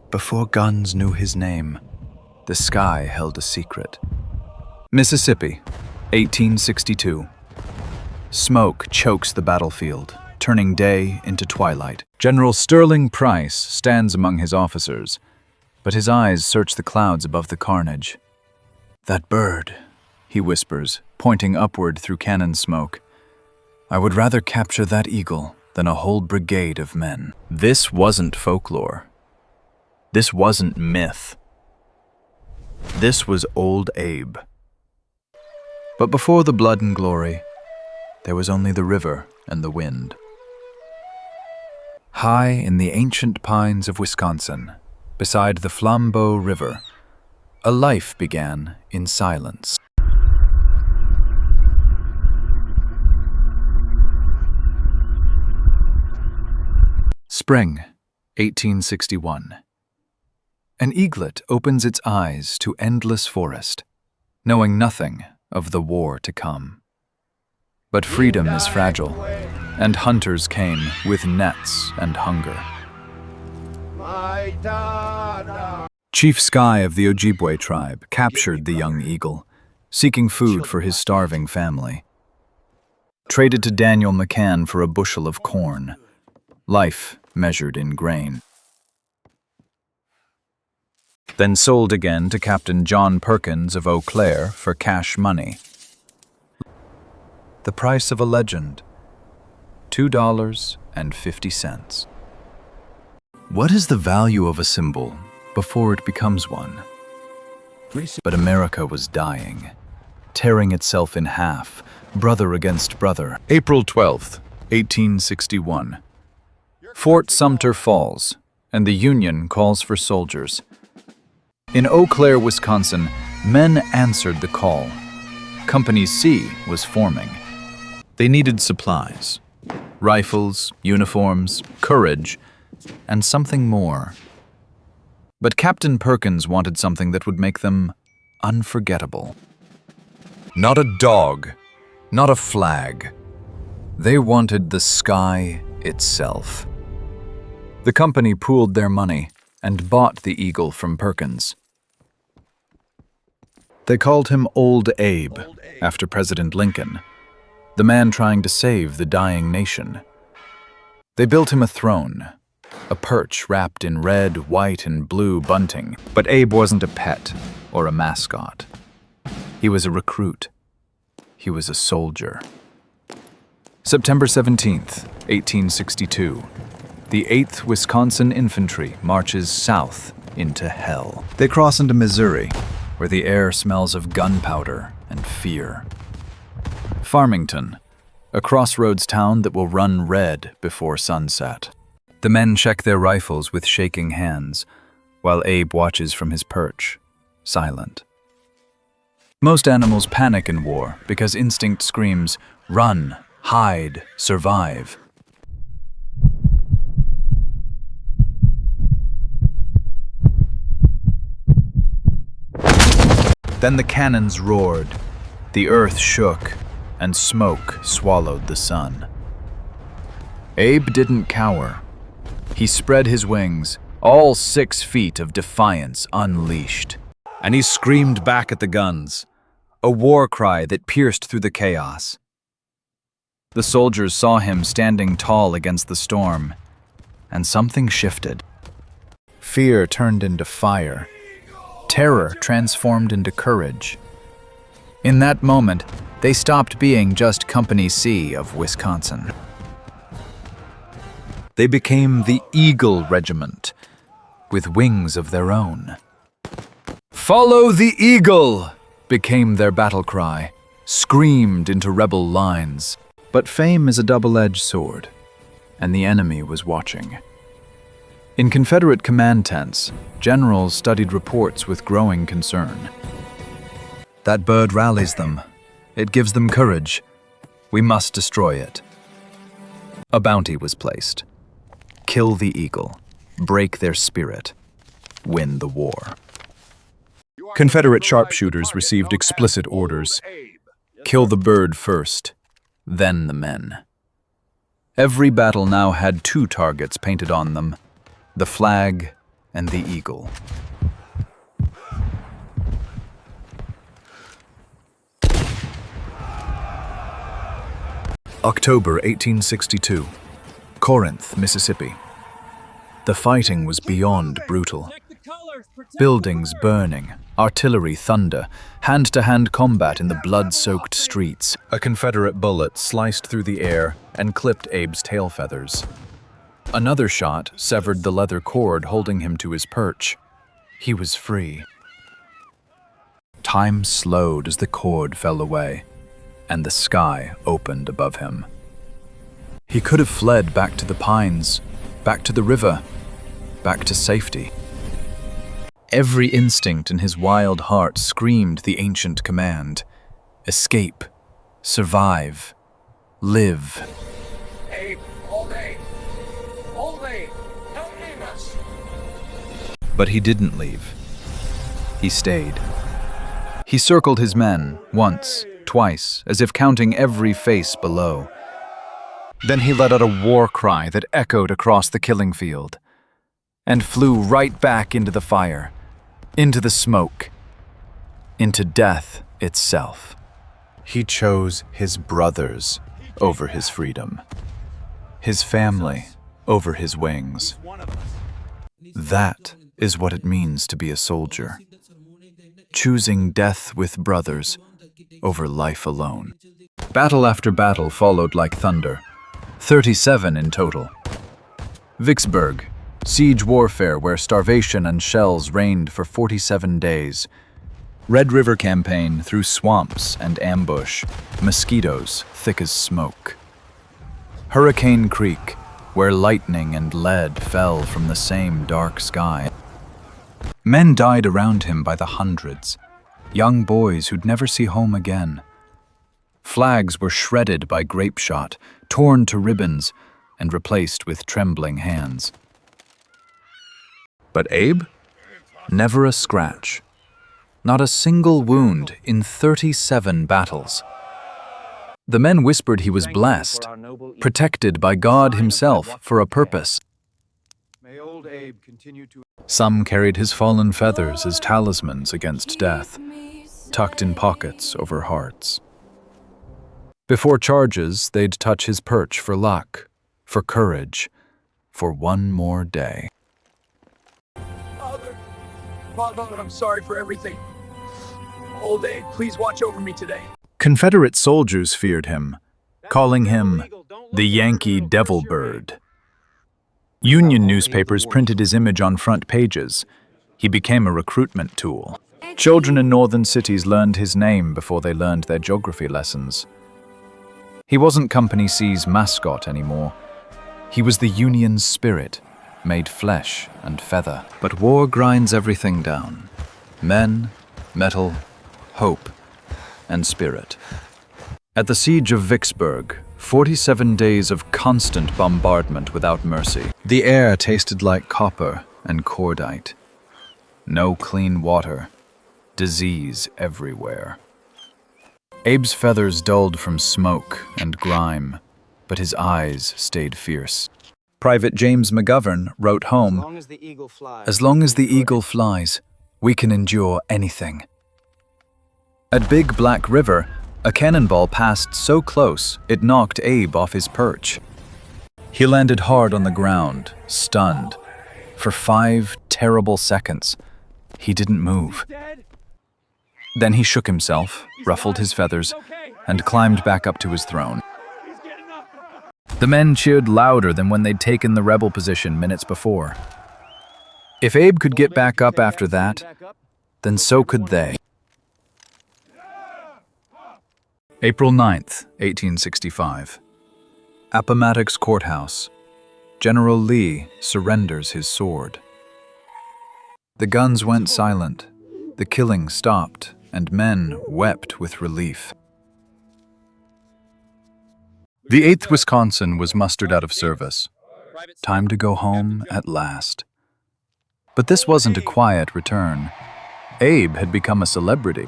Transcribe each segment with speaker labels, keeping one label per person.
Speaker 1: Before guns knew his name, the sky held a secret. Mississippi, 1862. Smoke chokes the battlefield, turning day into twilight. General Sterling Price stands among his officers, but his eyes search the clouds above the carnage. "That bird," he whispers, pointing upward through cannon smoke. "I would rather capture that eagle than a whole brigade of men." This wasn't folklore. This wasn't myth. This was Old Abe. But before the blood and glory, there was only the river and the wind. High in the ancient pines of Wisconsin, beside the Flambeau River, a life began in silence. Spring, 1861. An eaglet opens its eyes to endless forest, knowing nothing of the war to come. But freedom is fragile, and hunters came with nets and hunger. Chief Sky of the Ojibwe tribe captured the young eagle, seeking food for his starving family. Traded to Daniel McCann for a bushel of corn, life measured in grain. Then sold again to Captain John Perkins of Eau Claire for cash money. The price of a legend, $2.50. What is the value of a symbol before it becomes one? But America was dying, tearing itself in half, brother against brother. April 12th, 1861. Fort Sumter falls, and the Union calls for soldiers. In Eau Claire, Wisconsin, men answered the call. Company C was forming. They needed supplies, rifles, uniforms, courage, and something more. But Captain Perkins wanted something that would make them unforgettable. Not a dog, not a flag. They wanted the sky itself. The company pooled their money and bought the eagle from Perkins. They called him Old Abe, after President Lincoln, the man trying to save the dying nation. They built him a throne, a perch wrapped in red, white, and blue bunting. But Abe wasn't a pet or a mascot. He was a recruit. He was a soldier. September 17th, 1862. The 8th Wisconsin Infantry marches south into hell. They cross into Missouri, where the air smells of gunpowder and fear. Farmington, a crossroads town that will run red before sunset. The men check their rifles with shaking hands, while Abe watches from his perch, silent. Most animals panic in war because instinct screams, run, hide, survive. Then the cannons roared, the earth shook, and smoke swallowed the sun. Abe didn't cower. He spread his wings, all 6 feet of defiance unleashed. And he screamed back at the guns, a war cry that pierced through the chaos. The soldiers saw him standing tall against the storm, and something shifted. Fear turned into fire. Terror transformed into courage. In that moment, they stopped being just Company C of Wisconsin. They became the Eagle Regiment, with wings of their own. "Follow the Eagle!" became their battle cry, screamed into rebel lines. But fame is a double-edged sword, and the enemy was watching. In Confederate command tents, generals studied reports with growing concern. That bird rallies them. It gives them courage. We must destroy it. A bounty was placed. Kill the eagle, break their spirit, win the war. Confederate sharpshooters received explicit orders. Kill the bird first, then the men. Every battle now had 2 targets painted on them, the flag and the Eagle. October 1862, Corinth, Mississippi. The fighting was beyond brutal. Buildings burning, artillery thunder, hand-to-hand combat in the blood-soaked streets. A Confederate bullet sliced through the air and clipped Abe's tail feathers. Another shot severed the leather cord holding him to his perch. He was free. Time slowed as the cord fell away, and the sky opened above him. He could have fled back to the pines, back to the river, back to safety. Every instinct in his wild heart screamed the ancient command: escape, survive, live.
Speaker 2: Abe, Old Abe, Old Abe, don't leave us.
Speaker 1: But he didn't leave. He stayed. He circled his men once, twice, as if counting every face below. Then he let out a war cry that echoed across the killing field, and flew right back into the fire, into the smoke, into death itself. He chose his brothers over his freedom, his family over his wings. That is what it means to be a soldier, choosing death with brothers over life alone. Battle after battle followed like thunder, 37 in total. Vicksburg, siege warfare where starvation and shells reigned for 47 days. Red River campaign through swamps and ambush, mosquitoes thick as smoke. Hurricane Creek, where lightning and lead fell from the same dark sky. Men died around him by the hundreds, young boys who'd never see home again. Flags were shredded by grape shot, torn to ribbons, and replaced with trembling hands. But Abe? Never a scratch. Not a single wound in 37 battles. The men whispered he was blessed, protected by God himself for a purpose.
Speaker 3: May Old Abe continue to...
Speaker 1: Some carried his fallen feathers as talismans against death, tucked in pockets over hearts. Before charges, they'd touch his perch for luck, for courage, for one more day.
Speaker 2: Father, I'm sorry for everything. Old Abe, please watch over me today.
Speaker 1: Confederate soldiers feared him, calling him the Yankee Devil Bird. Union newspapers printed his image on front pages. He became a recruitment tool. Children in northern cities learned his name before they learned their geography lessons. He wasn't Company C's mascot anymore. He was the Union's spirit, made flesh and feather. But war grinds everything down. Men, metal, hope, and spirit. At the siege of Vicksburg, 47 days of constant bombardment without mercy. The air tasted like copper and cordite. No clean water. Disease everywhere. Abe's feathers dulled from smoke and grime, but his eyes stayed fierce. Private James McGovern wrote home, "As long as the eagle flies, we can endure anything." At Big Black River, a cannonball passed so close it knocked Abe off his perch. He landed hard on the ground, stunned. For 5 terrible seconds, he didn't move. Then he shook himself, ruffled his feathers, and climbed back up to his throne. The men cheered louder than when they'd taken the rebel position minutes before. If Abe could get back up after that, then so could they. April 9th, 1865. Appomattox Courthouse. General Lee surrenders his sword. The guns went silent, the killing stopped, and men wept with relief. The 8th Wisconsin was mustered out of service. Time to go home at last. But this wasn't a quiet return. Abe had become a celebrity.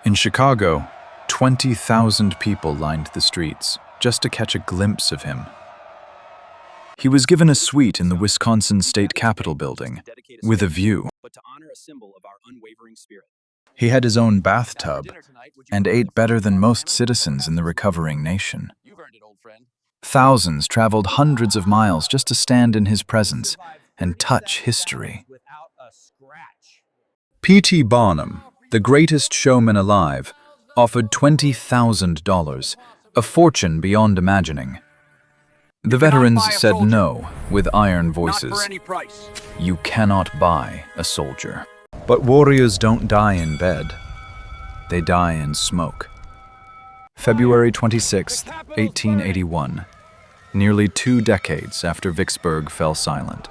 Speaker 1: In Chicago, 20,000 people lined the streets just to catch a glimpse of him. He was given a suite in the Wisconsin State Capitol building, with a view. He had his own bathtub and ate better than most citizens in the recovering nation. Thousands traveled hundreds of miles just to stand in his presence and touch history. P.T. Barnum, the greatest showman alive, offered $20,000, a fortune beyond imagining. The veterans said no with iron voices. You cannot buy a soldier. But warriors don't die in bed. They die in smoke. February 26, 1881, nearly 2 decades after Vicksburg fell silent.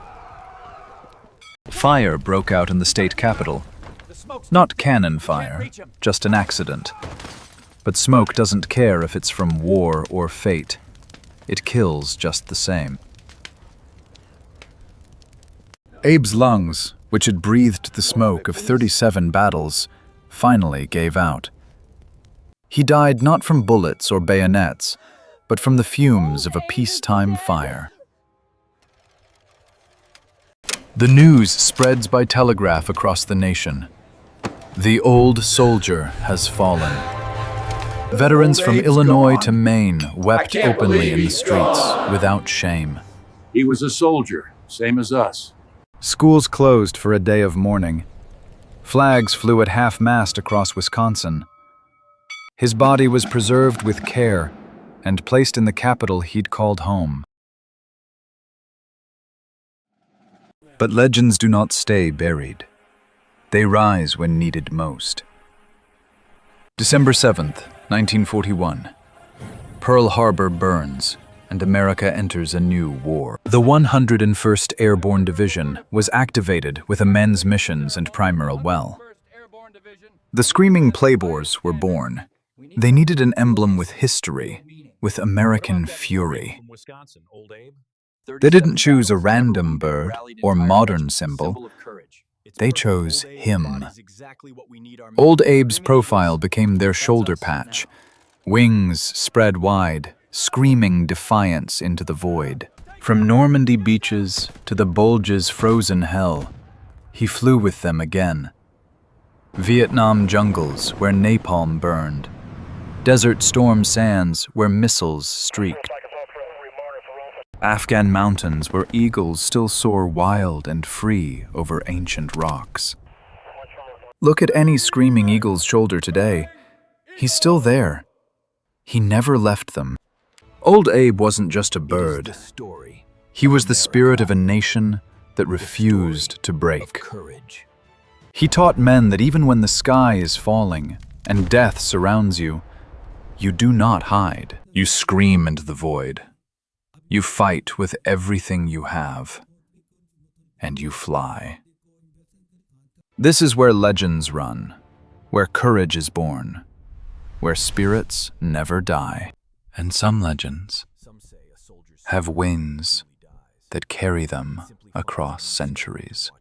Speaker 1: Fire broke out in the state capitol. Not cannon fire, just an accident. But smoke doesn't care if it's from war or fate. It kills just the same. Abe's lungs, which had breathed the smoke of 37 battles, finally gave out. He died not from bullets or bayonets, but from the fumes of a peacetime fire. The news spreads by telegraph across the nation. The old soldier has fallen. Veterans from Illinois to Maine wept openly in the streets without shame.
Speaker 4: He was a soldier, same as us.
Speaker 1: Schools closed for a day of mourning. Flags flew at half-mast across Wisconsin. His body was preserved with care and placed in the Capitol he'd called home. But legends do not stay buried. They rise when needed most. December 7th, 1941. Pearl Harbor burns, and America enters a new war. The 101st Airborne Division was activated with immense missions and primal well. The Screaming Playboys were born. They needed an emblem with history, with American fury. They didn't choose a random bird or modern symbol. They chose him. Old Abe's profile became their shoulder patch, wings spread wide, screaming defiance into the void. From Normandy beaches to the Bulge's frozen hell, he flew with them again. Vietnam jungles where napalm burned, desert storm sands where missiles streaked, Afghan mountains where eagles still soar wild and free over ancient rocks. Look at any screaming eagle's shoulder today. He's still there. He never left them. Old Abe wasn't just a bird. He was the spirit of a nation that refused to break. He taught men that even when the sky is falling and death surrounds you, you do not hide. You scream into the void. You fight with everything you have, and you fly. This is where legends run, where courage is born, where spirits never die. And some legends have wings that carry them across centuries.